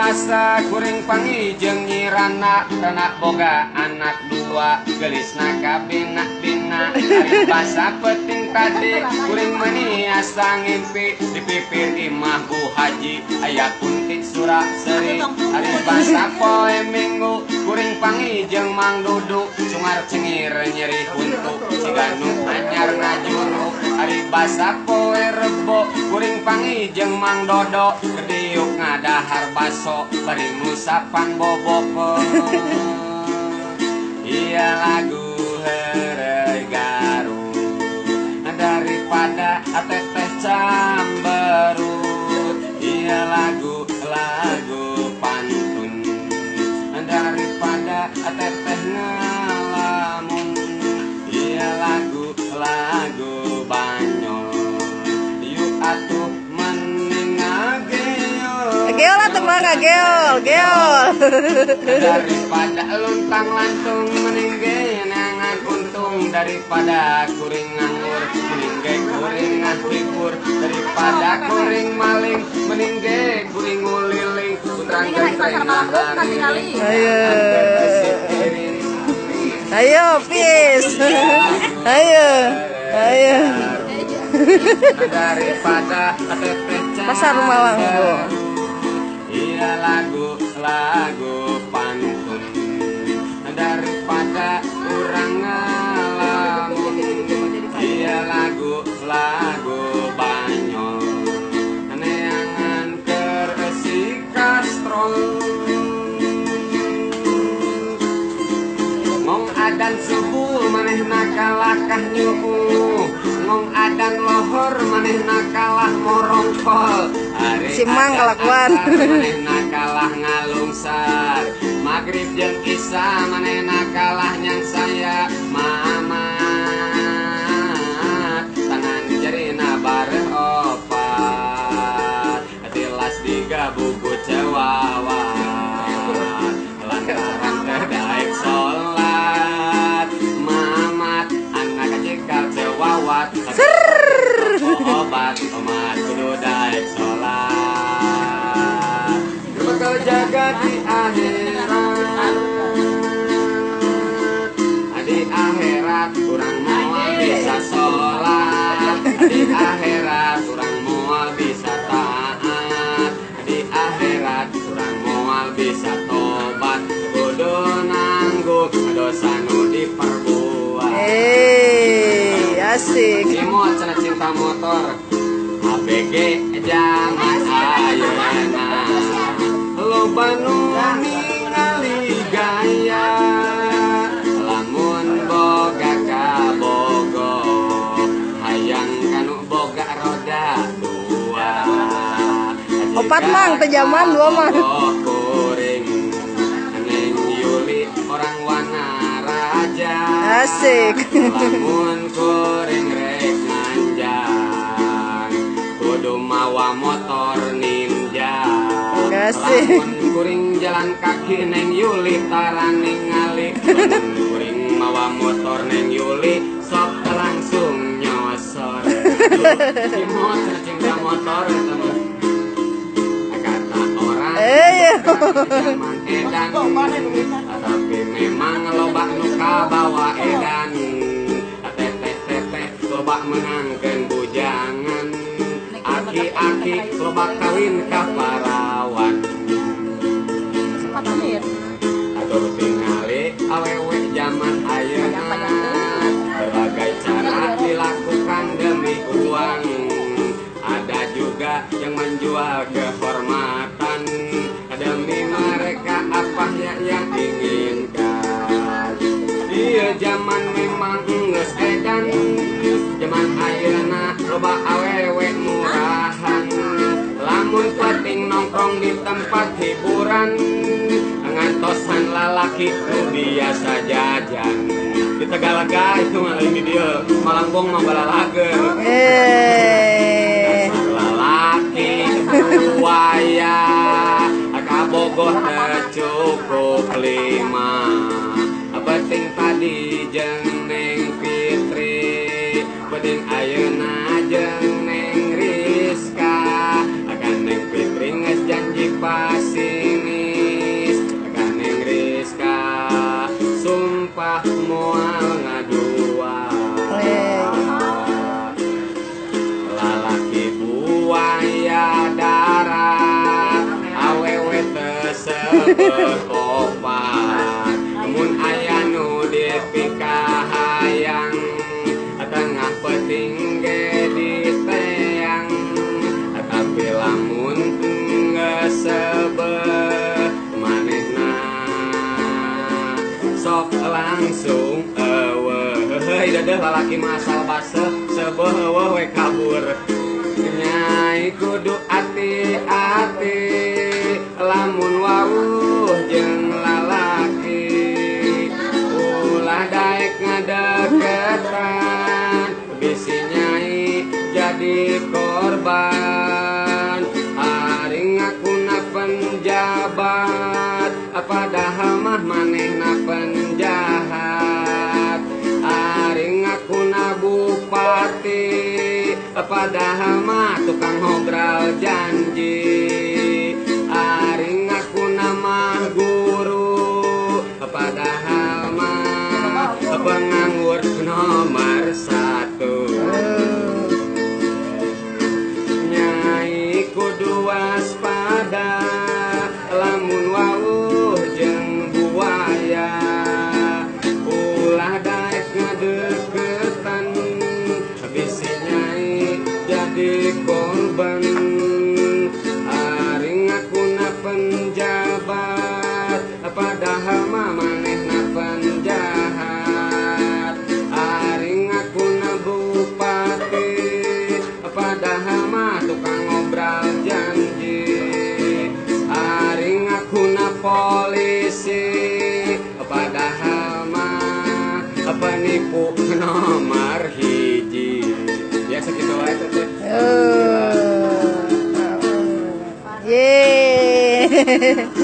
dewasa kuring pangijeng nyirana karena boga anak dua gelisna kabina-bina hari basa peting tadi kuring meniasa ngimpi dipipir imah Bu Haji aya kuntik surak seri hari basa poe minggu kuring pangijeng Mang Dudu sungar cengir nyeri kuntuk ciganu anyar ngajuru hari basa poe rebo kuring pangijeng Mang Dodo kediuk ngadahar baso bari musapan bobopo iya lagu Heureuy Garut daripada teteh camberut iya lagu pantun daripada teteh ngalamun iya lagu banyol yuk atuh geol atau mangga geol daripada luntang lantung meningge nangan untung daripada kuring nganggur meningge kuring ngahibur daripada kuring maling meningge kuring nguliling putrang genteng ayo peace ayo daripada pasar Malang Bu. Iya lagu pantun daripada kurang ngalamun iya lagu banyol neangan keresi kastrol ngong adan subuh maneh nakalakah nyuuh ngong adan lohor maneh nakalah morongkol si Mang kelakuan maneh nakalah ngalungsar magrib jeung isya maneh nakalah nyang saya mamat tangan jarina bareh opat tilas digabuku cewawat lantaran teh daek salat mamat anak cikal cewawat obat kudu daek salat bakal jaga di akhirat kurang moal bisa salat di akhirat kurang moal bisa taat di akhirat kurang moal bisa tobat kudu nanggung dosa nu diperbuat asik imot cenah cinta motor ABG zaman ayeuna loba nu ningali gaya lamun boga kabogo hayang kanu boga roda dua opat Mang teh zaman dua Mang kuring neng Yuli orang Wanaraja asik lamun kuring rek nganjang kudu mawa motor ninja asik lamun kuring jalan kaki neng Yuli tara ningali lamun kuring mawa motor neng Yuli sok langsung nyosor imot cinta motor temen kata orang zaman edan tapi memang loba nu kabawa edan teteh loba menangkeun bujangan aki-aki loba kawin ka parawan atur tingali awewe zaman ayeuna berbagai cara dilakukan demi uang ada juga yang menjual kehormatan demi mereka apa yang inginkan iya zaman memang geus edan zaman ayeuna loba awewe murahan lamun penting nongkrong di tempat hiburan ngantosan lalaki nu biasa jajan di Tegalaga itu malah ini dia Malangbong mah balalager lalaki buaya kabogoh cukup 5 penting tadi jeung Neng Fitri penting ayeuna jeung Neng Rizka akan Neng Fitri geus janji passing berobat mun aya nu dipikahayang tengah peting ge diteang tapi lamun geus sebeuh manehna sok langsung eueuh dedeh lalaki masal baseuh sebeuh eueuh we kabur nyai kudu ati-ati lamun wawuh jeung lalaki ulah daek ngadeketan bisi nyai jadi korban aring ngakuna penjabat padahal mah manehna penjahat aring ngakuna bupati padahal mah tukang ngobrol janji aring ngakuna mah guru padahal mah penganggur nomor 1 nyai kudu waspada lamun wawuh jeung buaya ulah daek ngadeketan bisi nyai jadi korban aring ngakuna penjabat padahal mah manehna penjahat aring ngakuna bupati padahal mah tukang ngobrol janji aring ngakuna polisi padahal mah penipu nomor 1 ya segitu aja teh. Yeay.